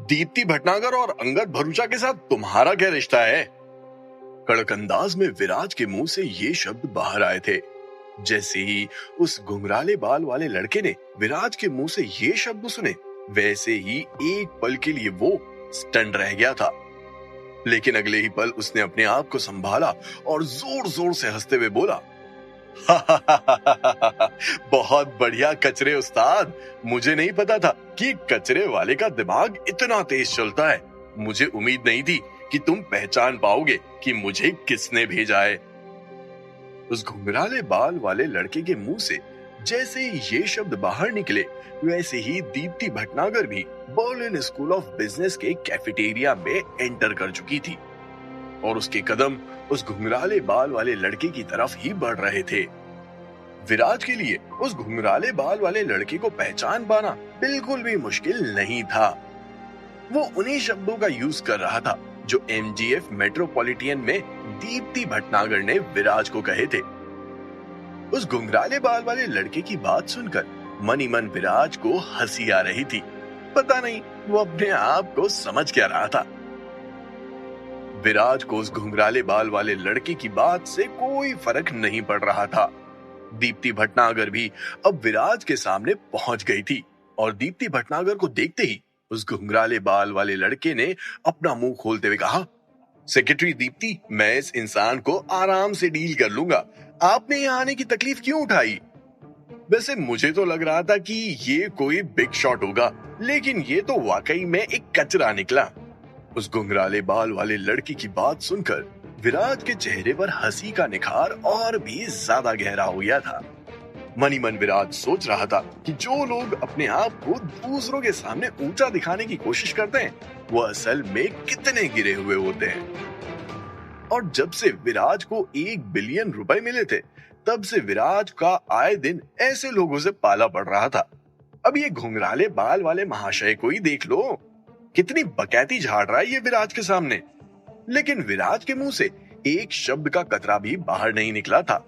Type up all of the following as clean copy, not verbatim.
दीप्ति भटनागर और अंगद भरूचा के साथ तुम्हारा क्या रिश्ता है? कड़क अंदाज में विराज के मुंह से ये शब्द बाहर आए थे। जैसे ही उस घुंघराले बाल वाले लड़के ने विराज के मुंह से ये शब्द सुने, वैसे ही एक पल के लिए वो स्टन रह गया था। लेकिन अगले ही पल उसने अपने आप को संभाला और जोर जोर से हंसते हुए बोला, बहुत बढ़िया कचरे उस्ताद, मुझे नहीं पता था कि कचरे वाले का दिमाग इतना तेज चलता है। मुझे उम्मीद नहीं थी कि तुम पहचान पाओगे कि मुझे किसने भेजा है। उस घुंघराले बाल वाले लड़के के मुंह से जैसे ही ये शब्द बाहर निकले, वैसे ही दीप्ति भटनागर भी बर्लिन स्कूल ऑफ बिजनेस के कैफेटेरिया में एंटर कर चुकी थी और उसके कदम उस घुंघराले बाल वाले लड़के की तरफ ही बढ़ रहे थे। विराज के लिए उस घुंघराले बाल वाले लड़के को पहचान पाना बिल्कुल भी मुश्किल नहीं था। वो उन्हीं शब्दों का यूज कर रहा था जो एमजीएफ मेट्रोपॉलिटन में दीप्ति भटनागर ने विराज को कहे थे। उस घुंघराले बाल वाले लड़के की बात सुनकर मन ही मन विराज को हंसी आ रही थी। पता नहीं वो अपने आप को समझ क्या रहा था। विराज को उस घुंघराले बाल वाले लड़के की बात से कोई फर्क नहीं पड़ रहा था। दीप्ति भटनागर भी अब विराज के सामने पहुंच गई थी और दीप्ति भटनागर को देखते ही उस घुंघराले बाल वाले लड़के ने अपना मुंह खोलते हुए कहा, सेक्रेटरी दीप्ति, मैं इस इंसान को आराम से डील कर लूंगा। आपने यहाँ आने की तकलीफ क्यों उठाई? वैसे मुझे तो लग रहा था कि ये कोई बिग शॉट होगा, लेकिन ये तो वाकई में एक कचरा निकला। उस घुंघराले बाल वाले लड़की की बात सुनकर विराज के चेहरे पर हंसी का निखार और भी ज्यादा गहरा हो गया था। मन ही मन विराज सोच रहा था कि जो लोग अपने आप को दूसरों के सामने ऊंचा दिखाने की कोशिश करते हैं, वो असल में कितने गिरे हुए होते हैं। और जब से विराज को 1 बिलियन रुपए मिले थे, तब से विराज का आए दिन ऐसे लोगों से पाला पड़ रहा था। अब ये घुंघराले बाल वाले महाशय को ही देख लो, कितनी बकैती झाड़ रहा है ये विराज के सामने। लेकिन विराज के मुंह से एक शब्द का कतरा भी बाहर नहीं निकला था।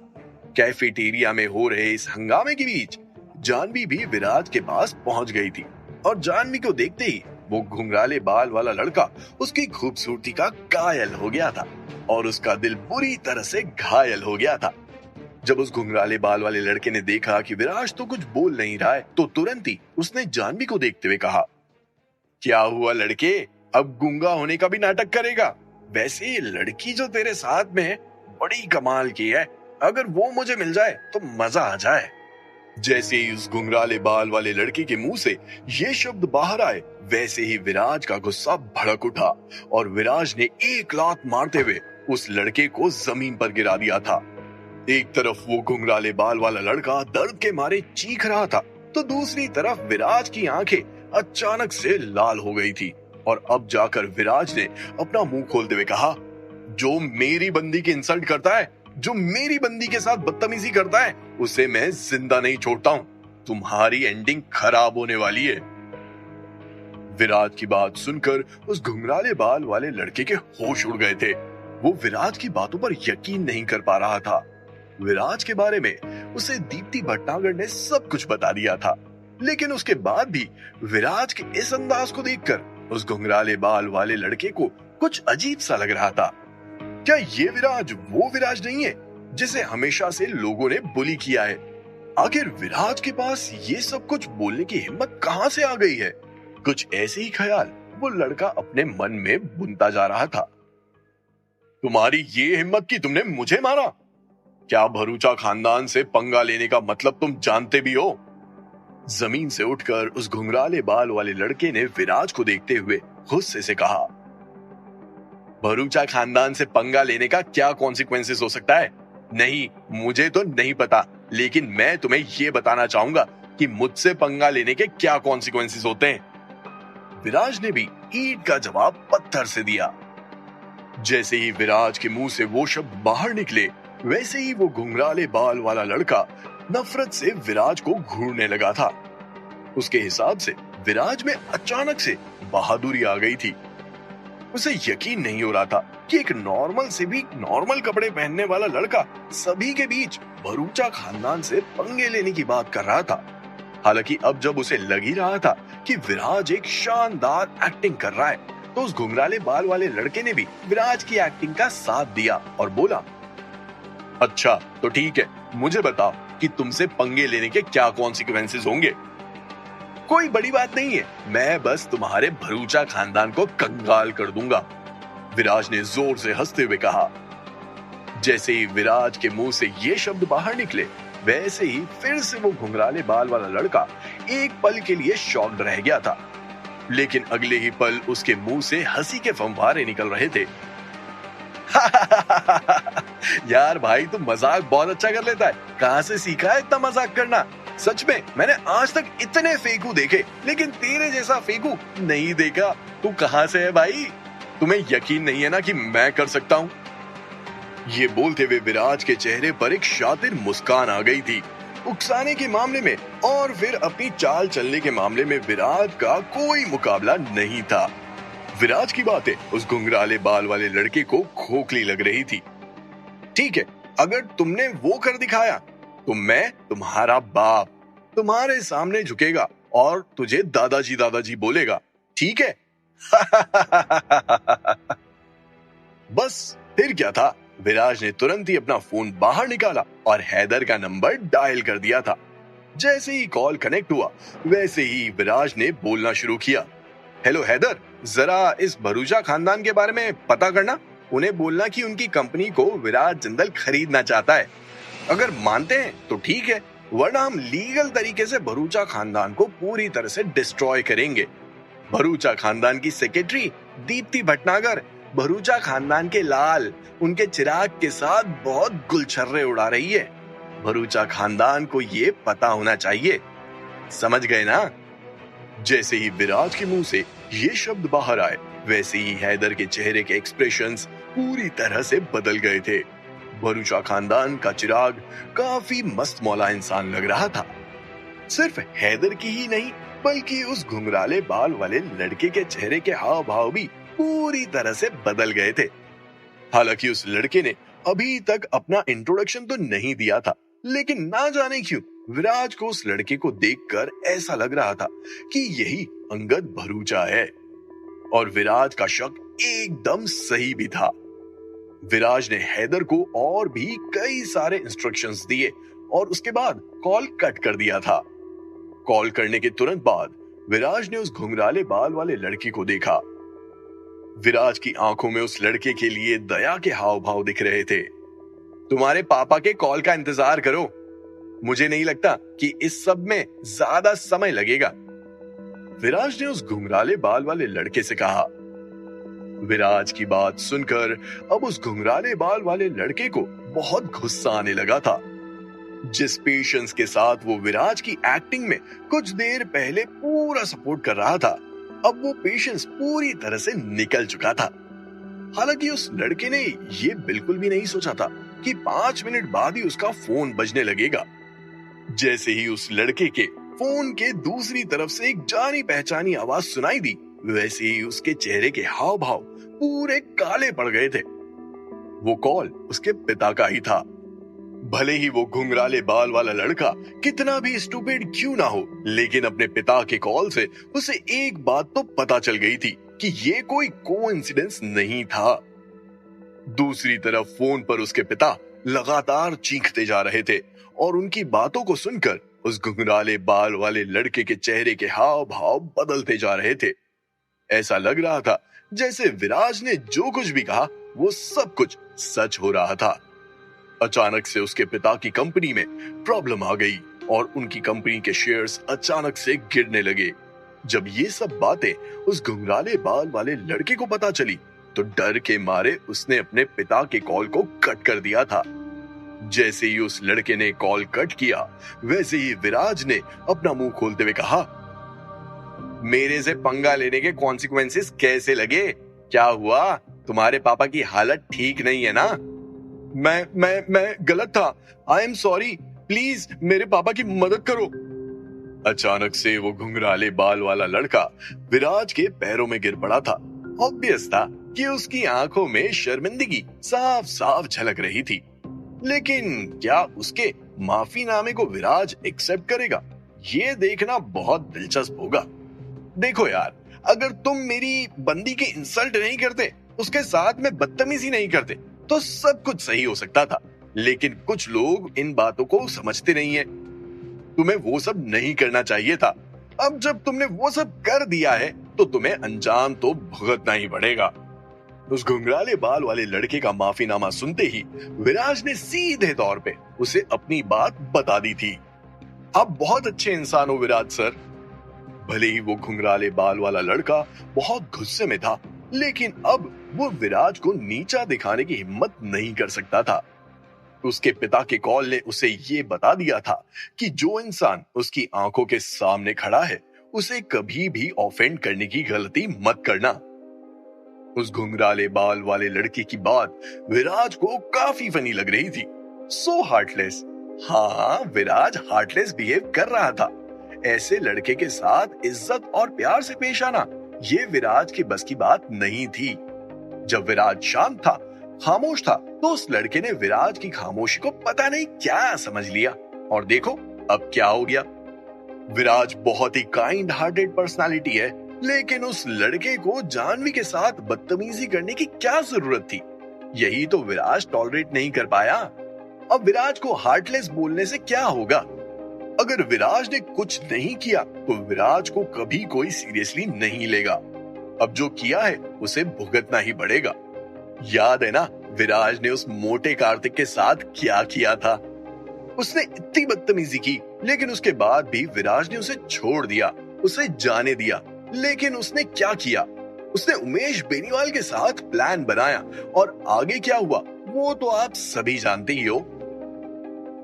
कैफेटेरिया में हो रहे इस हंगामे के बीच जानवी भी विराज के पास पहुंच गई थी और जानवी को देखते ही वो घुंघराले बाल वाला लड़का उसकी खूबसूरती का कायल हो गया था और उसका दिल बुरी तरह से घायल हो गया था। जब उस घुंघराले बाल वाले लड़के ने देखा कि विराज तो कुछ बोल नहीं रहा है, तो तुरंत ही उसने जानवी को देखते हुए कहा, क्या हुआ लड़के, अब गूंगा होने का भी नाटक करेगा? वैसे ये लड़की जो तेरे साथ में है, बड़ी कमाल की है। अगर वो मुझे मिल जाए तो मजा आ जाए। जैसे ही उस घुंघराले बाल वाले लड़के के मुंह से ये शब्द बाहर आए, वैसे ही विराज का गुस्सा भड़क उठा और विराज ने एक लात मारते हुए उस लड़के को जमीन पर गिरा दिया था। एक तरफ वो घुंघराले बाल वाला लड़का दर्द के मारे चीख रहा था, तो दूसरी तरफ विराज की आंखें अचानक से लाल हो गई थी और अब जाकर विराज ने अपना मुंह खोलते हुए कहा, जो मेरी बंदी की इंसल्ट करता है, जो मेरी बंदी के साथ बदतमीजी करता है, उसे मैं जिंदा नहीं छोड़ता हूं। तुम्हारी एंडिंग खराब होने वाली है। विराज की बात सुनकर उस घुंघराले बाल वाले लड़के के होश उड़ गए थे। वो विराज की बातों पर यकीन नहीं कर पा रहा था। विराज के बारे में उसे दीप्ति भटनागर ने सब कुछ बता दिया था, लेकिन उसके बाद भी विराज के इस अंदाज को देखकर उस घुंघराले बाल वाले लड़के को कुछ अजीब सा लग रहा था। क्या ये विराज वो विराज नहीं है जिसे हमेशा से लोगों ने बुली किया है? आखिर विराज के पास ये सब कुछ बोलने की हिम्मत कहां से आ गई है? कुछ ऐसे ही ख्याल वो लड़का अपने मन में बुनता जा रहा था। तुम्हारी ये हिम्मत कि तुमने मुझे मारा? क्या भरूचा खानदान से पंगा लेने का मतलब तुम जानते भी हो? जमीन से उठकर उस घुंघराले बाल वाले लड़के ने विराज को देखते हुए गुस्से से कहा, भरूचा खानदान से पंगा लेने का क्या कॉन्सिक्वेंसेस हो सकता है? नहीं, मुझे तो नहीं पता, लेकिन मैं तुम्हें यह बताना चाहूंगा कि मुझसे पंगा लेने के क्या कॉन्सिक्वेंसेस होते हैं। विराज ने भी ईंट का जवाब पत्थर से दिया। जैसे ही विराज के मुंह से वो शब्द बाहर निकले, वैसे ही वो घुंघराले बाल वाला लड़का नफरत से विराज को घूरने लगा था। उसके हिसाब से विराज में अचानक से बहादुरी आ गई थी। उसे यकीन नहीं हो रहा था कि एक नॉर्मल से भी नॉर्मल कपड़े पहनने वाला लड़का सभी के बीच भरूचा खानदान से पंगे लेने की बात कर रहा था। हालांकि अब जब उसे लग ही रहा था कि विराज एक शानदार एक्टिंग कर रहा है, तो उस घुंघराले बाल वाले लड़के ने भी विराज की एक्टिंग का साथ दिया और बोला, अच्छा तो ठीक है, मुझे बताओ कि तुमसे पंगे लेने के क्या कॉन्सिक्वेंसेस होंगे। कोई बड़ी बात नहीं है, मैं बस तुम्हारे भरूचा खानदान को कंगाल कर दूंगा, विराज ने जोर से हंसते हुए कहा। जैसे ही विराज के मुंह से ये शब्द बाहर निकले, वैसे ही फिर से वो घुंघराले बाल वाला लड़का एक पल के लिए शॉक्ड रह गया था, लेकिन अगले ही पल उसके मुंह से हंसी के फंवारे निकल रहे थे। यार भाई, तुम मजाक बहुत अच्छा कर लेता है, कहां से सीखा है इतना मजाक करना? सच में मैंने आज तक इतने फेंकू देखे, लेकिन तेरे जैसा फेंकू नहीं देखा। तू कहां से है भाई? तुम्हें यकीन नहीं है ना कि मैं कर सकता हूँ? ये बोलते हुए विराज के चेहरे पर एक शातिर मुस्कान आ गई थी। उकसाने के मामले में और फिर अपनी चाल चलने के मामले में विराज का कोई मुकाबला नहीं था। विराज की बातें उस घुंघराले बाल वाले लड़के को खोखली लग रही थी। ठीक है, अगर तुमने वो कर दिखाया तो मैं तुम्हारा बाप तुम्हारे सामने झुकेगा और तुझे दादाजी दादाजी बोलेगा, ठीक है? बस फिर क्या था, विराज ने तुरंत ही अपना फोन बाहर निकाला और हैदर का नंबर डायल कर दिया था। जैसे ही कॉल कनेक्ट हुआ, वैसे ही विराज ने बोलना शुरू किया। हेलो हैदर, जरा इस भरूचा खानदान के बारे में पता करना। उन्हें बोलना कि उनकी कंपनी को विराज जिंदल खरीदना चाहता है। अगर मानते हैं तो ठीक है, वरना हम लीगल तरीके से भरूचा खानदान को पूरी तरह से डिस्ट्रॉय करेंगे। भरूचा खानदान की सेक्रेटरी दीप्ति भटनागर भरूचा खानदान के लाल उनके चिराग के साथ बहुत गुलछर्रे उड़ा रही है। भरूचा खानदान को ये पता होना चाहिए, समझ गए ना? जैसे ही विराज के मुंह से ये शब्द बाहर आए, वैसे ही हैदर के चेहरे के एक्सप्रेशंस पूरी तरह से बदल गए थे। भरूचा खानदान का चिराग काफी मस्त मौला इंसान लग रहा था। सिर्फ हैदर की ही नहीं, बल्कि उस घुंघराले बाल वाले लड़के के चेहरे के हाव भाव भी पूरी तरह से बदल गए थे। हालांकि उस लड़के ने अभी तक अपना इंट्रोडक्शन तो नहीं दिया था, लेकिन ना जाने क्यों विराज को उस लड़के को देखकर ऐसा लग रहा था कि यही अंगद भरूचा है। और विराज का शक एकदम सही भी था। विराज ने हैदर को और भी कई सारे इंस्ट्रक्शंस दिए और उसके बाद कॉल कट कर दिया था। कॉल करने के तुरंत बाद विराज ने उस घुंघराले बाल वाले लड़के को देखा। विराज की आंखों में उस लड़के के लिए दया के हाव भाव दिख रहे थे। तुम्हारे पापा के कॉल का इंतजार करो, मुझे नहीं लगता कि इस सब में ज्यादा समय लगेगा, विराज ने उस घुंघराले बाल वाले लड़के से कहा। विराज की बात सुनकर अब उस घुंघराले बाल वाले लड़के को बहुत गुस्सा आने लगा था। जिस पेशेंस के साथ वो विराज की एक्टिंग में कुछ देर पहले पूरा सपोर्ट कर रहा था, अब वो पेशेंस पूरी तरह से निकल चुका था। हालांकि उस लड़के ने ये बिल्कुल भी नहीं सोचा था कि 5 मिनट बाद ही उसका फोन बजने लगेगा। जैसे ही उस लड़के के फोन के दूसरी तरफ से एक जानी पहचानी आवाज सुनाई दी, वैसे ही उसके चेहरे के हाव भाव पूरे काले पड़ गए थे। वो कॉल उसके पिता का ही था। भले ही वो घुंघराले बाल वाला लड़का कितना भी स्टूपिड क्यों ना हो, लेकिन अपने पिता के कॉल से उसे एक बात तो पता चल गई थी कि ये कोई कोइंसिडेंस नहीं था। दूसरी तरफ फोन पर उसके पिता लगातार चीखते जा रहे थे और उनकी बातों को सुनकर उस घुंघराले बाल वाले लड़के के चेहरे के हाव भाव बदलते जा रहे थे। ऐसा लग रहा था जैसे विराज ने जो कुछ भी कहा वो सब कुछ सच हो रहा था। अचानक से उसके पिता की कंपनी में प्रॉब्लम आ गई और उनकी कंपनी के शेयर्स अचानक से गिरने लगे। जब ये सब बातें उस घुंघराले बाल वाले लड़के को पता चली, तो डर के मारे उसने अपने पिता के कॉल को कट कर दिया था। जैसे ही उस लड़के ने कॉल कट किया, वैसे ही विराज ने अपना मुंह खोलते हुए कहा, मेरे से पंगा लेने के कॉन्सिक्वेंसेस कैसे लगे? क्या हुआ? तुम्हारे पापा की हालत ठीक नहीं है ना? मैं गलत था। आई एम सॉरी, प्लीज मेरे पापा की मदद करो। अचानक से वो घुंघराले बाल वाला लड़का विराज के पैरों में गिर पड़ा था। ऑब्वियस था कि उसकी आंखों में शर्मिंदगी साफ साफ झलक रही थी। लेकिन क्या उसके माफीनामे को विराज एक्सेप्ट करेगा? ये देखना बहुत दिलचस्प होगा। देखो यार, अगर तुम मेरी बंदी की इंसल्ट नहीं करते, उसके साथ में बदतमीजी नहीं करते, तो सब कुछ सही हो सकता था। लेकिन कुछ लोग इन बातों को समझते नहीं है। तुम्हें वो सब नहीं करना चाहिए था। अब जब तुमने वो सब कर दिया है, तो तुम्हें अंजाम तो भुगतना ही पड़ेगा। उस घुंघराले बाल वाले लड़के का माफीनामा सुनते ही विराज ने सीधे तौर पे उसे अपनी बात बता दी थी। आप बहुत अच्छे इंसान हो विराज सर। भले ही वो घुंघराले बाल वाला लड़का बहुत गुस्से में था, लेकिन अब वो विराज को नीचा दिखाने की हिम्मत नहीं कर सकता था। उसके पिता के कॉल ने उसे ये बता दिया था कि जो इंसान उसकी आंखों के सामने खड़ा है, उसे कभी भी ऑफेंड करने की गलती मत करना। उस घुंघराले बाल वाले लड़के की बात विराज को काफी फनी लग रही थी। सो हार्टलेस। हाँ, विराज हार्टलेस बिहेव कर रहा था। ऐसे लड़के के साथ इज्जत और प्यार से पेश आना, ये विराज की बस की बात नहीं थी। जब विराज शांत था, खामोश था, तो उस लड़के ने विराज की खामोशी को पता नहीं क्या समझ लिया। और देखो अब क्या हो गया। विराज बहुत ही काइंड हार्टेड पर्सनालिटी है, लेकिन उस लड़के को जानवी के साथ बदतमीजी करने की क्या जरूरत थी? यही तो विराज टॉलरेट नहीं कर पाया। अब विराज को हार्टलेस बोलने से क्या होगा? अगर विराज ने कुछ नहीं किया, तो विराज को कभी कोई सीरियसली नहीं लेगा। अब जो किया है उसे भुगतना ही पड़ेगा। याद है ना, विराज ने उस मोटे कार्तिक के साथ क्या किया था? उसने इतनी बदतमीजी की, लेकिन उसके बाद भी विराज ने उसे छोड़ दिया, उसे जाने दिया। लेकिन उसने क्या किया? उसने उमेश बेनीवाल के साथ प्लान बनाया, और आगे क्या हुआ वो तो आप सभी जानते ही हो।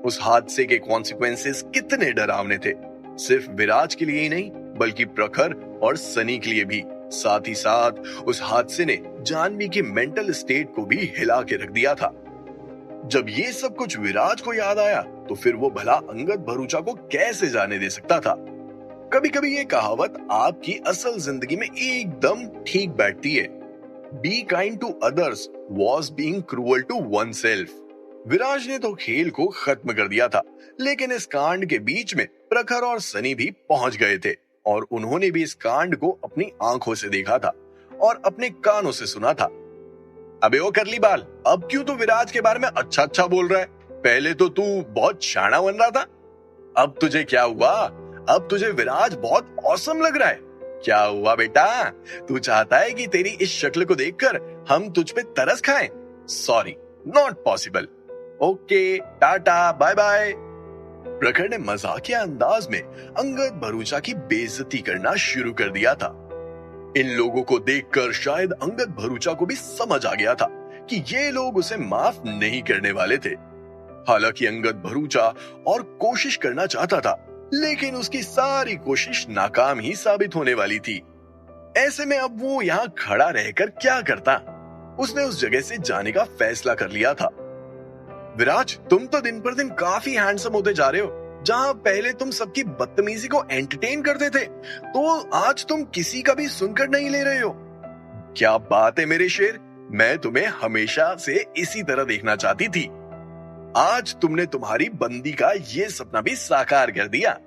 उस हादसे के कॉन्सिक्वेंसेस कितने डरावने थे, सिर्फ विराज के लिए ही नहीं, बल्कि प्रखर और सनी के लिए भी। साथ ही साथ उस हादसे ने जानवी की मेंटल स्टेट को भी हिला के रख दिया था। जब ये सब कुछ विराज को याद आया, तो फिर वो भला अंगद भरूचा को कैसे जाने दे सकता था? कभी कभी ये कहावत आपकी असल जिंदगी में एकदम ठीक बैठती है। Be kind to others was being cruel to oneself. Viraj ने तो खेल को खत्म कर दिया था, लेकिन इस कांड के बीच में प्रखर और सनी भी पहुंच गए थे, और उन्होंने भी इस कांड को अपनी आंखों से देखा था और अपने कानों से सुना था। अबे ओ करली बाल, अब क्यों तू विराज के बारे में अच्छा अच्छा बोल रहा है? पहले तो तू बहुत शाना बन रहा था। अब तुझे क्या हुआ? अब तुझे विराज बहुत औसम लग रहा है। क्या हुआ बेटा? तू चाहता है कि तेरी इस शक्ल को देखकर हम तुझ पे तरस खाएं? Sorry, not possible. Okay, tata, bye bye. Prakhar ने मजाकिया अंदाज में अंगद भरूचा की बेइज्जती करना शुरू कर दिया था। इन लोगों को देखकर शायद अंगद भरूचा को भी समझ आ गया था कि ये लोग उसे माफ नहीं करने वाले थे। हालांकि अंगद भरूचा और कोशिश करना चाहता था, लेकिन उसकी सारी कोशिश नाकाम ही साबित होने वाली थी। ऐसे में अब वो यहाँ खड़ा रहकर क्या करता? उसने उस जगह से जाने का फैसला कर लिया था। विराज, तुम तो दिन पर दिन काफी हैंडसम होते जा रहे हो। जहां पहले तुम सबकी बदतमीजी को एंटरटेन करते थे, तो आज तुम किसी का भी सुनकर नहीं ले रहे हो। क्या बात है मेरे शेर, मैं तुम्हें हमेशा से इसी तरह देखना चाहती थी। आज तुमने तुम्हारी बंदी का ये सपना भी साकार कर दिया।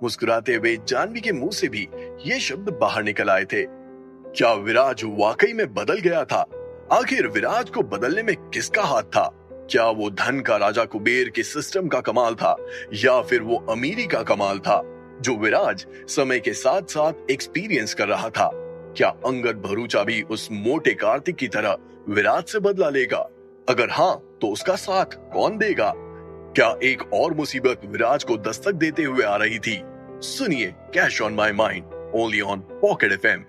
मुस्कुराते हुए जानवी के मुंह से भी ये शब्द बाहर निकल आए थे। क्या विराज वाकई में बदल गया था? आखिर विराज को बदलने में किसका हाथ था? क्या वो धन का राजा कुबेर के सिस्टम का कमाल था, या फिर वो अमीरी का कमाल था जो विराज समय के साथ साथ एक्सपीरियंस कर रहा था? क्या अंगद भरूचा भी उस मोटे कार्तिक की तरह विराज से बदला लेगा? अगर हाँ, तो उसका साथ कौन देगा? क्या एक और मुसीबत विराज को दस्तक देते हुए आ रही थी? सुनिए cash on my mind, only on pocket FM।